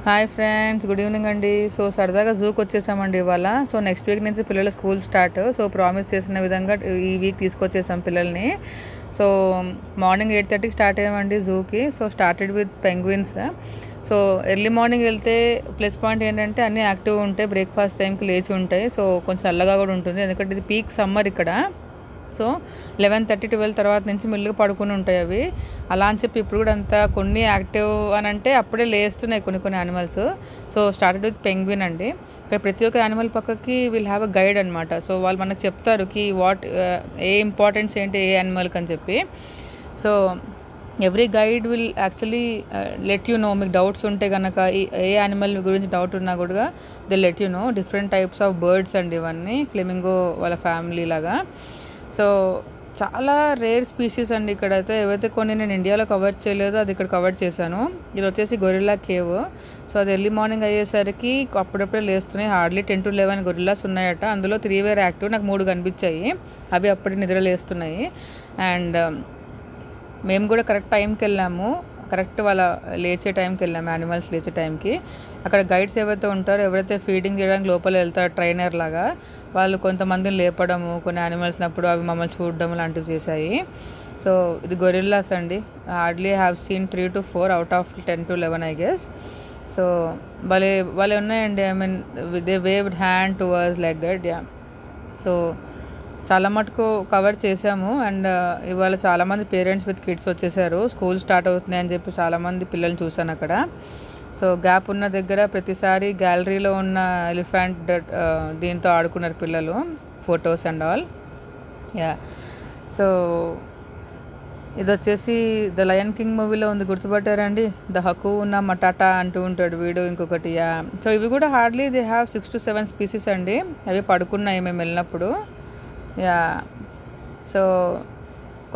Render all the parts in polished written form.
Hi friends, good evening అండి. So సరదాగా జూకి వచ్చేసామండి ఇవాళ. సో నెక్స్ట్ వీక్ నుంచి పిల్లల స్కూల్ స్టార్ట్. సో ప్రామిస్ చేసిన విధంగా ఈ వీక్ తీసుకొచ్చేసాం పిల్లల్ని. సో మార్నింగ్ 8:30కి స్టార్ట్ అయ్యామండి జూకి. So started with penguins. So early morning వెళ్తే ప్లస్ పాయింట్ ఏంటంటే అన్నీ యాక్టివ్ ఉంటాయి, బ్రేక్ఫాస్ట్ టైంకి లేచి ఉంటాయి. సో కొంచెం చల్లగా కూడా ఉంటుంది, ఎందుకంటే ఇది పీక్ సమ్మర్ ఇక్కడ. సో 11:30, 12 తర్వాత నుంచి మెల్లుగా పడుకుని ఉంటాయి అవి. అలా అని చెప్పి ఇప్పుడు కూడా అంతా కొన్ని యాక్టివ్ అని అంటే అప్పుడే లేస్తున్నాయి కొన్ని animals. So started with penguin అండి. ఇక్కడ ప్రతి ఒక్క యానిమల్ పక్కకి విల్ హ్యావ్ అ గైడ్ అనమాట. సో వాళ్ళు మనకు చెప్తారు కి ఏ ఇంపార్టెన్స్ ఏంటి ఏ యానిమల్కి అని చెప్పి. So every guide will actually let you know. మీకు డౌట్స్ ఉంటే కనుక ఏ యానిమల్ గురించి డౌట్ ఉన్నా కూడా they let you know. Different types of birds అండి ఇవన్నీ, ఫ్లెమింగో వాళ్ళ ఫ్యామిలీ లాగా. సో చాలా రేర్ స్పీషీస్ అండి ఇక్కడైతే. ఏవైతే కొన్ని నేను ఇండియాలో కవర్ చేయలేదో అది ఇక్కడ కవర్ చేశాను. ఇది వచ్చేసి గొరిల్లా కేవ్. సో అది ఎర్లీ మార్నింగ్ అయ్యేసరికి అప్పుడప్పుడే లేస్తున్నాయి. హార్డ్లీ 10 to 11 గొరిల్లాస్ ఉన్నాయట. అందులో 3 వేర్ యాక్టివ్. నాకు 3 కనిపించాయి, అవి అప్పటి నిద్ర లేస్తున్నాయి. అండ్ మేము కూడా కరెక్ట్ టైంకి వెళ్ళాము, కరెక్ట్ వాళ్ళ లేచే టైంకి వెళ్ళాము, యానిమల్స్ లేచే టైంకి. అక్కడ గైడ్స్ ఏవైతే ఉంటారో, ఎవరైతే ఫీడింగ్ చేయడానికి లోపల వెళ్తారో ట్రైనర్ లాగా, వాళ్ళు కొంతమందిని లేపడము, కొన్ని యానిమల్స్ని అప్పుడు అవి మమ్మల్ని చూడడం లాంటివి చేశాయి. సో ఇది గొరిల్లాస్ అండి. Hardly have seen 3 to 4 out of 10 to 11 I guess. So భలే ఉన్నాయండి. I mean they waved hand to us like that. Yeah, so చాలా మటుకు కవర్ చేసాము. అండ్ ఇవాళ చాలామంది పేరెంట్స్ విత్ కిడ్స్ వచ్చేసారు. స్కూల్ స్టార్ట్ అవుతున్నాయి అని చెప్పి చాలామంది పిల్లల్ని చూశాను అక్కడ. సో గ్యాప్ ఉన్న దగ్గర ప్రతిసారి గ్యాలరీలో ఉన్న ఎలిఫెంట్ దీంతో ఆడుకున్నారు పిల్లలు, photos and all. Yeah, so ఇది వచ్చేసి ద లయన్ కింగ్ మూవీలో ఉంది, గుర్తుపట్టారండి? ద హకూనా మటాటా అంటూ ఉంటాడు వీడు. ఇంకొకటి. యా, సో ఇవి కూడా hardly they have 6 to 7 species అండి. అవి పడుకున్నాయి మేము వెళ్ళినప్పుడు. యా, సో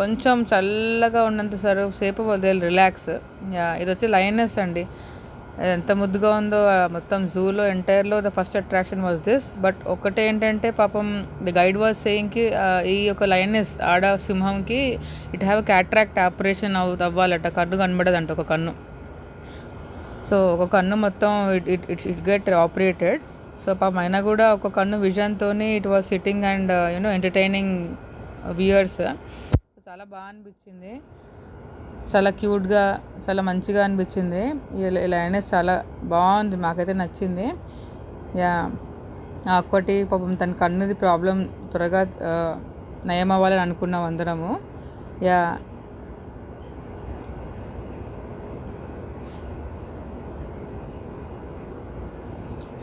కొంచెం చల్లగా ఉన్నంత సేపు దే రిలాక్స్. యా, ఇది వచ్చి లయనెస్ అండి. ఎంత ముద్దుగా ఉందో. మొత్తం జూలో ఎంటైర్లో the first attraction was this. But ఒకటే ఏంటంటే పాపం ది గైడ్ వాజ్ సేయింగ్కి ఈ యొక్క లయనెస్ ఆడ సింహంకి ఇట్ హ్యావ్ క్యాట్రాక్ట్ ఆపరేషన్ అవ్వాలట. కన్ను కనబడదంట, ఒక కన్ను. సో ఒక కన్ను మొత్తం ఇట్ గెట్ ఆపరేటెడ్. సో పాపం అయినా కూడా ఒక కన్ను విజన్తో it was sitting and entertaining viewers. చాలా బాగా అనిపించింది, చాలా క్యూట్గా, చాలా మంచిగా అనిపించింది. ఈ లయనెస్ చాలా బాగుంది, మాకైతే నచ్చింది. యా, ఒక్కటి పాపం తన కన్నుది ప్రాబ్లం త్వరగా నయం అవ్వాలని అనుకున్నాం అందరము. యా,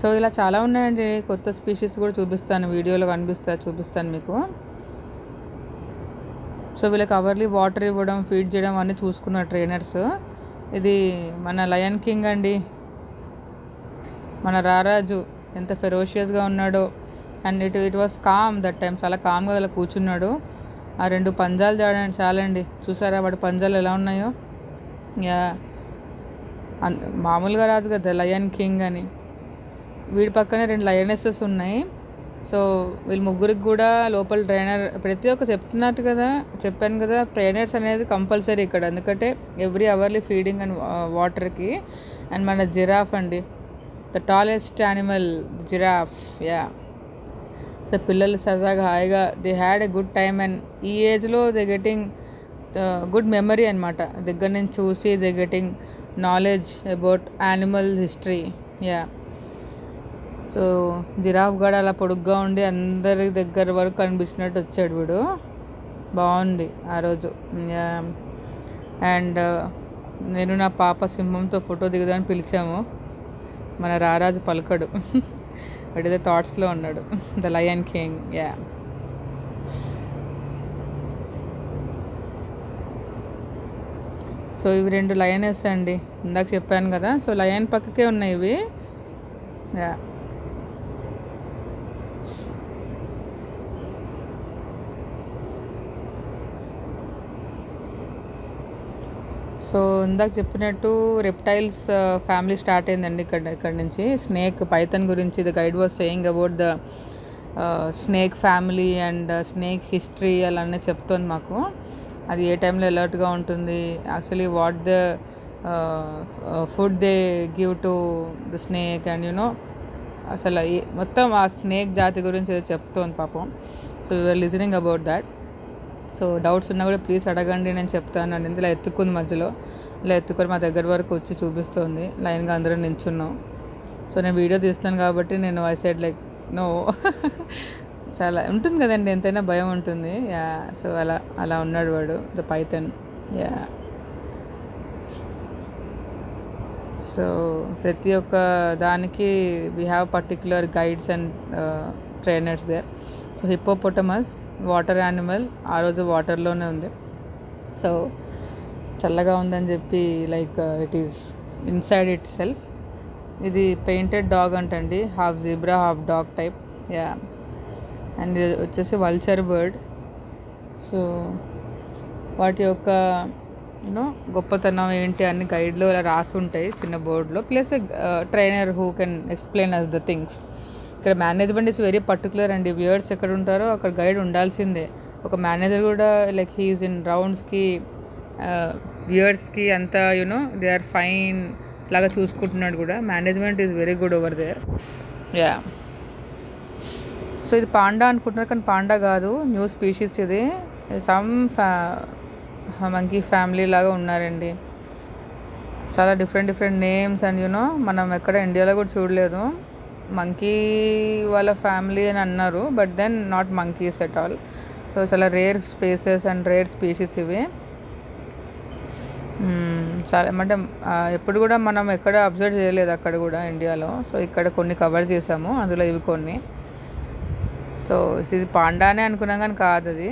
సో ఇలా చాలా ఉన్నాయండి. కొత్త స్పీషీస్ కూడా చూపిస్తాను, వీడియోలో చూపిస్తాను మీకు. సో వీళ్ళకి అవర్లీ వాటర్ ఇవ్వడం, ఫీడ్ చేయడం అన్నీ చూసుకున్న ట్రైనర్స్. ఇది మన లయన్ కింగ్ అండి, మన రారాజు. ఎంత ఫెరోషియస్గా ఉన్నాడో. And it was calm that time. చాలా కామ్గా ఇలా కూర్చున్నాడు. ఆ 2 పంజాలు చాలండి. చూసారా వాడి పంజాలు ఎలా ఉన్నాయో? యా, మామూలుగా రాదు కదా లయన్ కింగ్ అని. వీడి పక్కనే 2 లయనెసెస్ ఉన్నాయి. సో వీళ్ళ ముగ్గురికి కూడా లోపల ట్రైనర్ ప్రతి ఒక్క చెప్పాను కదా ట్రైనర్స్ అనేది కంపల్సరీ ఇక్కడ, ఎందుకంటే ఎవ్రీ అవర్లీ ఫీడింగ్ అండ్ వాటర్కి. అండ్ మన జిరాఫ్ అండి, the tallest animal giraffe. Yeah, so పిల్లలు సరదాగా హాయిగా they had a good time. And ఈ ఏజ్లో దే గెటింగ్ గుడ్ మెమరీ అనమాట. దగ్గర నుంచి చూసి they getting knowledge about animal history. Yeah, so giraffe గడ అలా పొడుగ్గా ఉండి అందరి దగ్గర వరకు కనిపించినట్టు వచ్చాడు వీడు. బాగుంది ఆ రోజు. అండ్ నేను నా పాప సింహంతో ఫోటో దిగుదామని పిలిచాము. మన రారాజు పలకడు, వాడిదే థాట్స్లో ఉన్నాడు, the lion king. Yeah, so ఇవి 2 లయనెస్ అండి, ఇందాక చెప్పాను కదా. సో లయన్ పక్కకే ఉన్నాయి ఇవి. యా, సో ఇందాక చెప్పినట్టు రెప్టైల్స్ ఫ్యామిలీ స్టార్ట్ అయిందండి ఇక్కడ నుంచి. స్నేక్, పైథన్ గురించి the guide was saying about the snake family and snake history అలానే చెప్తుంది మాకు. అది ఏ టైంలో అలర్ట్గా ఉంటుంది, actually what the food they give to the snake and అసలు మొత్తం ఆ స్నేక్ జాతి గురించి ఏదో చెప్తోంది పాపం. So you're listening about that. So doubts ఉన్నా కూడా ప్లీజ్ అడగండి, నేను చెప్తాను అని. ఇలా ఎత్తుకుంది మధ్యలో, ఇలా ఎత్తుకొని మా దగ్గర వరకు వచ్చి చూపిస్తుంది. లైన్గా అందరం నించున్నాం. సో నేను వీడియో తీస్తున్నాను కాబట్టి నేను ఐ సైడ్ లైక్ నో. చాలా ఉంటుంది కదండి, ఎంతైనా భయం ఉంటుంది. యా, సో అలా ఉన్నాడు వాడు, ద పైథన్. యా, సో ప్రతి ఒక్క దానికి we have particular guides and trainers there. So hippopotamus water animal, ఆ రోజు వాటర్లోనే ఉంది. సో చల్లగా ఉందని చెప్పి like it is inside itself. ఇది పెయింటెడ్ డాగ్ అంటండి, half zebra half dog type. Yeah, and ఇది వచ్చేసి వల్చర్ బర్డ్. సో వాటి యొక్క గొప్పతనం ఏంటి అన్ని గైడ్లో అలా రాసి ఉంటాయి చిన్న బోర్డులో, plus trainer who can explain us the things. ఇక్కడ మేనేజ్మెంట్ ఇస్ వెరీ పర్టికులర్ అండి. వ్యూవర్స్ ఎక్కడ ఉంటారో అక్కడ గైడ్ ఉండాల్సిందే. ఒక మేనేజర్ కూడా లైక్ హీఈస్ ఇన్ రౌండ్స్కి వ్యూవర్స్కి అంతా దే ఆర్ ఫైన్ లాగా చూసుకుంటున్నాడు కూడా. Management is very good over there. Yeah, so ఇది పాండా అనుకుంటున్నారు కానీ పాండా కాదు, న్యూ స్పీషీస్. ఇది సమ్ మంకీ ఫ్యామిలీ లాగా ఉన్నారండి. చాలా డిఫరెంట్ నేమ్స్ అండ్ మనం ఎక్కడ ఇండియాలో కూడా చూడలేదు. మంకీ వాళ్ళ ఫ్యామిలీ అని అన్నారు, but then not monkeys at all. So చాలా rare spaces and rare species ఇవి. చాలా అంటే ఎప్పుడు కూడా మనం ఎక్కడ అబ్జర్వ్ చేయలేదు అక్కడ కూడా ఇండియాలో. సో ఇక్కడ కొన్ని కవర్ చేసాము, అందులో ఇవి కొన్ని. సో ఇది పాండానే అనుకున్నాం కానీ కాదు, అది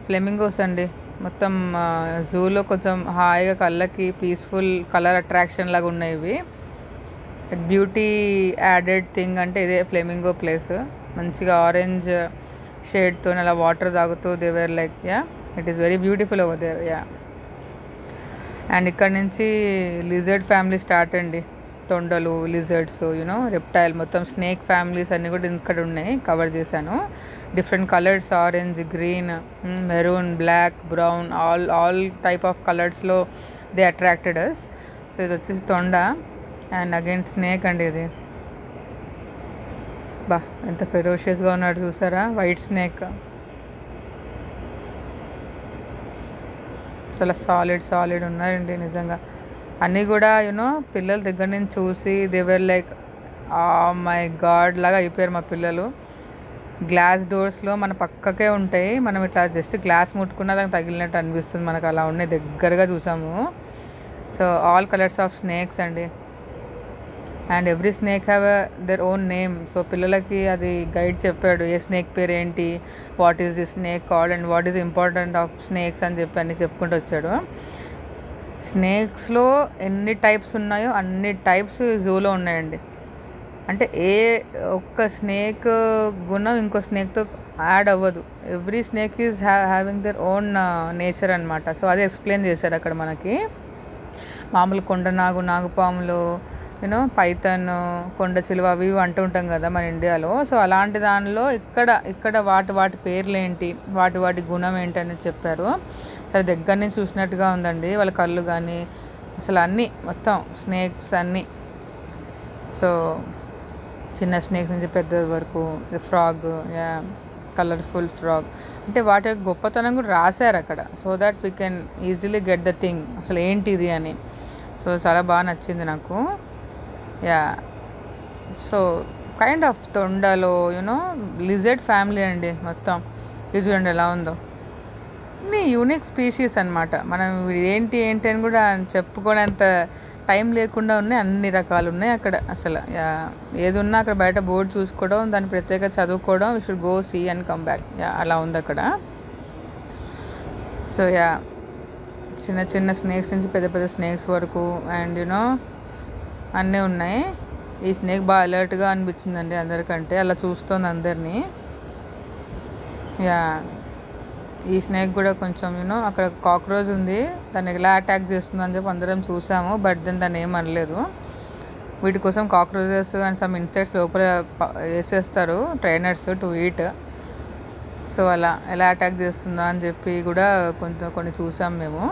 ఫ్లెమింగోస్ అండి. మొత్తం జూలో కొంచెం హాయిగా కళ్ళకి పీస్ఫుల్ కలర్ అట్రాక్షన్ లాగా ఉన్నాయి ఇవి. బ్యూటీ యాడెడ్ థింగ్ అంటే ఇదే ఫ్లెమింగో ప్లేస్. మంచిగా ఆరెంజ్ షేడ్తో అలా వాటర్ తాగుతూ there like ya, it is very beautiful over there. Ya, and ఇక్కడ నుంచి లిజర్డ్ ఫ్యామిలీ స్టార్ట్ అండి. తొండలు, లిజర్డ్స్, రెప్టైల్, మొత్తం స్నేక్ ఫ్యామిలీస్ అన్నీ కూడా ఇక్కడ ఉన్నాయి, కవర్ చేశాను. Different colours, orange, green, maroon, black, brown, all type of కలర్స్లో దే అట్రాక్టెడ్ అస్. సో ఇది వచ్చేసి తొండ అండ్ అగైన్ స్నేక్ అండి. ఇది బా ఎంత ఫెరోషియస్గా ఉన్నాడు చూసారా, వైట్ స్నేక్. చాలా సాలిడ్ ఉన్నారండి నిజంగా. అన్నీ కూడా పిల్లల దగ్గర నుంచి చూసి దేవర్ లైక్ మై గాడ్ లాగా అయిపోయారు మా పిల్లలు. గ్లాస్ డోర్స్లో మన పక్కకే ఉంటాయి, మనం ఇట్లా జస్ట్ గ్లాస్ ముట్టుకున్నా దానికి తగిలినట్టు అనిపిస్తుంది మనకు, అలా ఉన్నాయి, దగ్గరగా చూసాము. So all colours of snakes అండి. And every snake have their own name. So పిల్లలకి అది గైడ్ చెప్పాడు, ఏ స్నేక్ పేరు ఏంటి, what is the snake called and what is important of snakes అని చెప్పి అన్నీ చెప్పుకుంటూ వచ్చాడు. స్నేక్స్లో ఎన్ని టైప్స్ ఉన్నాయో అన్ని టైప్స్ జూలో ఉన్నాయండి. అంటే ఏ ఒక్క స్నేక్ గుణం ఇంకో స్నేక్తో యాడ్ అవ్వదు. Every snake is having their own nature అనమాట. సో అదే ఎక్స్ప్లెయిన్ చేశారు అక్కడ మనకి. మామూలు నాగుపాములు, పైథన్, కొండ చిలువ అవి అంటూ ఉంటాం కదా మన ఇండియాలో. సో అలాంటి దానిలో ఇక్కడ వాటి పేర్లు ఏంటి, వాటి గుణం ఏంటి అనేది చెప్పారు. చాలా దగ్గర నుంచి చూసినట్టుగా ఉందండి వాళ్ళ కళ్ళు కానీ, అసలు అన్నీ మొత్తం స్నేక్స్ అన్నీ. సో చిన్న స్నేక్స్ నుంచి పెద్ద వరకు, ఫ్రాగ్, కలర్ఫుల్ ఫ్రాగ్, అంటే వాటి యొక్క గొప్పతనం కూడా రాశారు అక్కడ. So that we can easily get the thing అసలు ఏంటిది అని. సో చాలా బాగా నచ్చింది నాకు. యా, సో కైండ్ ఆఫ్ తొండలో లిజర్డ్ ఫ్యామిలీ అండి మొత్తం. ఇది చూడండి ఎలా ఉందో, ఇన్ని యూనిక్ స్పీషీస్ అనమాట. మనం ఏంటి అని కూడా చెప్పుకోనేంత టైం లేకుండా ఉన్నాయి, అన్ని రకాలు ఉన్నాయి అక్కడ. అసలు ఏది ఉన్నా అక్కడ బయట బోర్డు చూసుకోవడం, దాన్ని ప్రత్యేక చదువుకోవడం, we should go see and come back. అలా ఉంది అక్కడ. సో చిన్న స్నేక్స్ నుంచి పెద్ద స్నేక్స్ వరకు అండ్ అన్నీ ఉన్నాయి. ఈ స్నేక్ బాగా అలర్ట్గా అనిపించిందండి అందరికంటే, అలా చూస్తుంది అందరినీ. ఈ స్నేక్ కూడా కొంచెం అక్కడ కాక్రోచ్ ఉంది, దాన్ని ఎలా అటాక్ చేస్తుందని చెప్పి అందరం చూసాము, బట్ దెన్ దాన్ని ఏం అనలేదు. వీటి కోసం కాక్రోచెస్ అండ్ సమ్ ఇన్సెక్ట్స్ లోపల వేసేస్తారు ట్రైనర్స్ టు ఈట్. సో అలా ఎలా అటాక్ చేస్తుందా అని చెప్పి కూడా కొన్ని చూసాం మేము.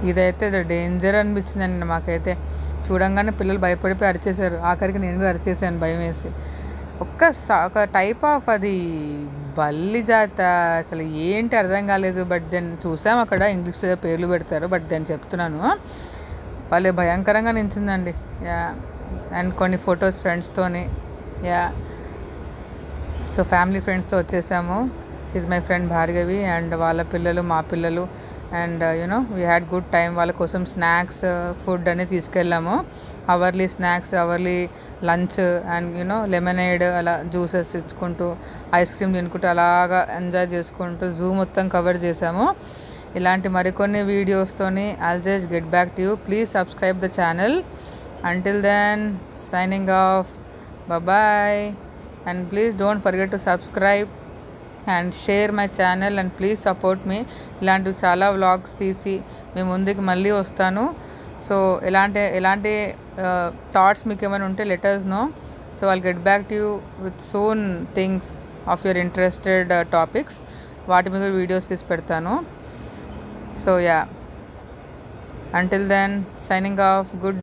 ఇదైతే డేంజర్ అనిపించిందండి మాకైతే. చూడంగానే పిల్లలు భయపడిపోయి అరిచేశారు. ఆఖరికి నేను కూడా అరిచేసాను భయం వేసి. ఒక టైప్ ఆఫ్ అది బల్లి జాత, అసలు ఏంటి అర్థం కాలేదు. బట్ దెన్ చూసాం అక్కడ ఇంగ్లీష్లో పేర్లు పెడతారు, బట్ దెన్ చెప్తున్నాను భలే భయంకరంగా నించుందండి. యా, అండ్ కొన్ని ఫొటోస్ ఫ్రెండ్స్తోని. యా, సో ఫ్యామిలీ ఫ్రెండ్స్తో వచ్చేసాము. Is my friend Bhargavi and వాళ్ళ పిల్లలు, మా పిల్లలు. And you know we had good time. వాళ్ళ కోసం స్నాక్స్, ఫుడ్ అని తీసుకెళ్ళాము. Hourly snacks, hourly lunch and you know lemonade, అలా జ్యూసెస్ ఇచ్చుకుంటూ, ఐస్ క్రీమ్ తినుకుంటూ అలాగా ఎంజాయ్ చేసుకుంటూ జూ మొత్తం కవర్ చేసాము. ఇలాంటి మరికొన్ని వీడియోస్తోని I'll just get back to you. Please subscribe the channel. Until then signing off. Bye. And please don't forget to subscribe and share my channel and please support me. ఇలాంటి చాలా vlogs తీసి మీ ముందుకి మళ్ళీ వస్తాను. సో ఎలాంటి thoughts మీకు ఏమైనా ఉంటే let us know. So I'll get back to you with soon things of your interested topics. వాటి మీద వీడియోస్ తీసి పెడతాను. So yeah, until then signing off. Good